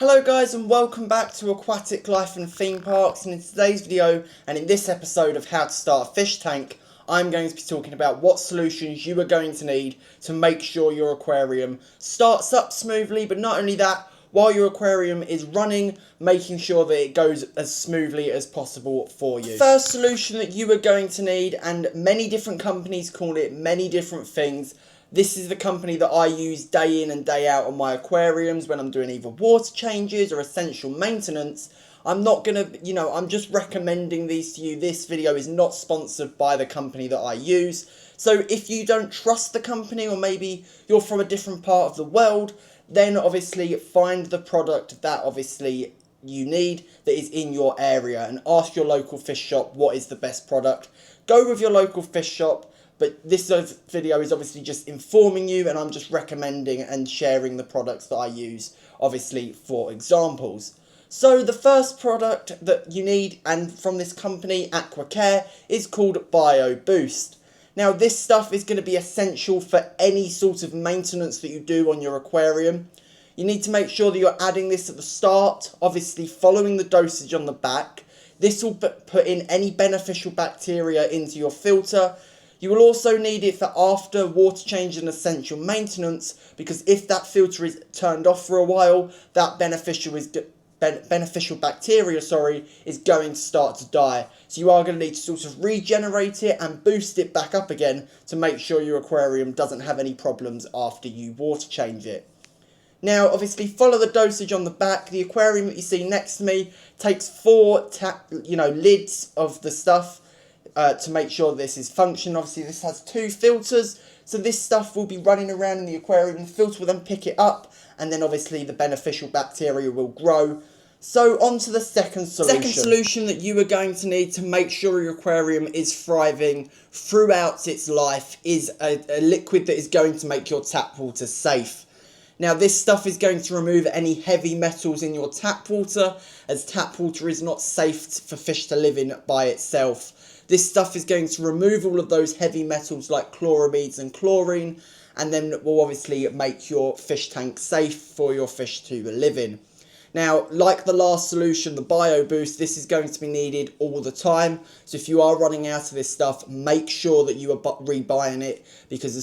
Hello guys and welcome back to Aquatic Life and Theme Parks, and in today's video and in this episode of how to start a fish tank, I'm going to be talking about what solutions you are going to need to make sure your aquarium starts up smoothly, but not only that, while your aquarium is running, making sure that it goes as smoothly as possible for you. First solution that you are going to need, and many different companies call it many different things. This is the company that I use day in and day out on my aquariums when I'm doing either water changes or essential maintenance. I'm not going to, I'm just recommending these to you. This video is not sponsored by the company that I use. So if you don't trust the company, or maybe you're from a different part of the world, then obviously find the product that obviously you need that is in your area and ask your local fish shop what is the best product. Go with your local fish shop. But this video is obviously just informing you, and I'm just recommending and sharing the products that I use, obviously, for examples. So the first product that you need, and from this company, Aquacare, is called Bio Boost. Now this stuff is going to be essential for any sort of maintenance that you do on your aquarium. You need to make sure that you're adding this at the start, obviously following the dosage on the back. This will put in any beneficial bacteria into your filter. You will also need it for after water change and essential maintenance, because if that filter is turned off for a while, that beneficial bacteria is going to start to die. So you are going to need to sort of regenerate it and boost it back up again to make sure your aquarium doesn't have any problems after you water change it. Now, obviously, follow the dosage on the back. The aquarium that you see next to me takes 4 lids of the stuff. To make sure this is functioning. Obviously this has 2 filters, so this stuff will be running around in the aquarium. The filter will then pick it up, and then obviously the beneficial bacteria will grow. So on to the second solution. Second solution that you are going to need to make sure your aquarium is thriving throughout its life is a liquid that is going to make your tap water safe. Now this stuff is going to remove any heavy metals in your tap water, as tap water is not safe for fish to live in by itself. This stuff is going to remove all of those heavy metals like chloramides and chlorine, and then will obviously make your fish tank safe for your fish to live in. Now, like the last solution, the Bio Boost, this is going to be needed all the time. So if you are running out of this stuff, make sure that you are rebuying it, because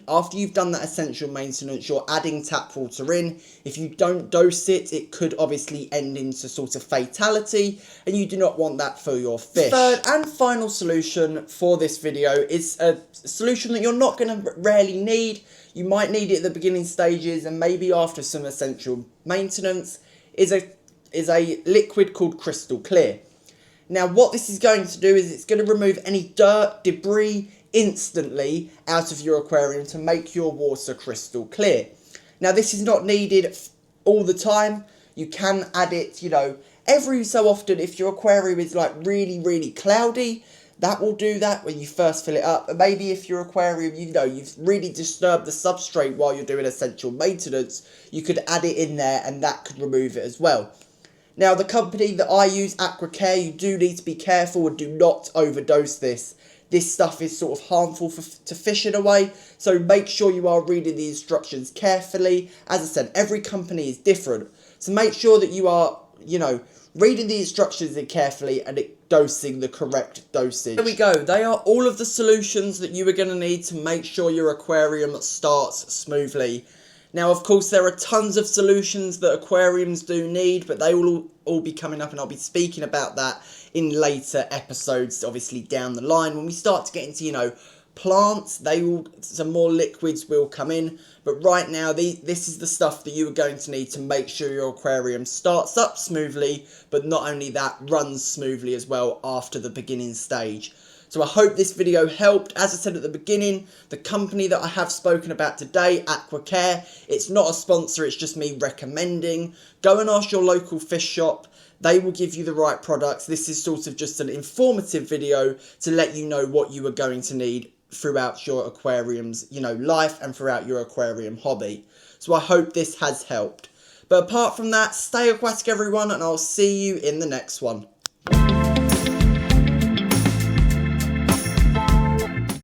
after you've done that essential maintenance, you're adding tap water in. If you don't dose it, it could obviously end into sort of fatality, and you do not want that for your fish. Third and final solution for this video is a solution that you're not going to rarely need. You might need it at the beginning stages and maybe after some essential maintenance. Is a liquid called Crystal Clear. Now what this is going to do is it's going to remove any dirt, debris instantly out of your aquarium to make your water crystal clear. Now this is not needed all the time. You can add it, every so often. If your aquarium is like really cloudy, that will do that when you first fill it up. And maybe if your aquarium, you've really disturbed the substrate while you're doing essential maintenance, you could add it in there and that could remove it as well. Now, the company that I use, Aquacare, you do need to be careful and do not overdose this. This stuff is sort of harmful to fish in a way, so make sure you are reading the instructions carefully. As I said, every company is different, so make sure that you are, reading the instructions carefully and dosing the correct dosage. There we go. They are all of the solutions that you are going to need to make sure your aquarium starts smoothly. Now, of course, there are tons of solutions that aquariums do need, but they will all be coming up, and I'll be speaking about that in later episodes, obviously down the line. When we start to get into, plants, some more liquids will come in, but right now this is the stuff that you are going to need to make sure your aquarium starts up smoothly, but not only that, runs smoothly as well after the beginning stage. So I hope this video helped. As I said at the beginning, the company that I have spoken about today, Aquacare, it's not a sponsor, it's just me recommending. Go and ask your local fish shop. They will give you the right products. This is sort of just an informative video to let you know what you are going to need throughout your aquarium's, life and throughout your aquarium hobby. So I hope this has helped. But apart from that, stay aquatic everyone, and I'll see you in the next one.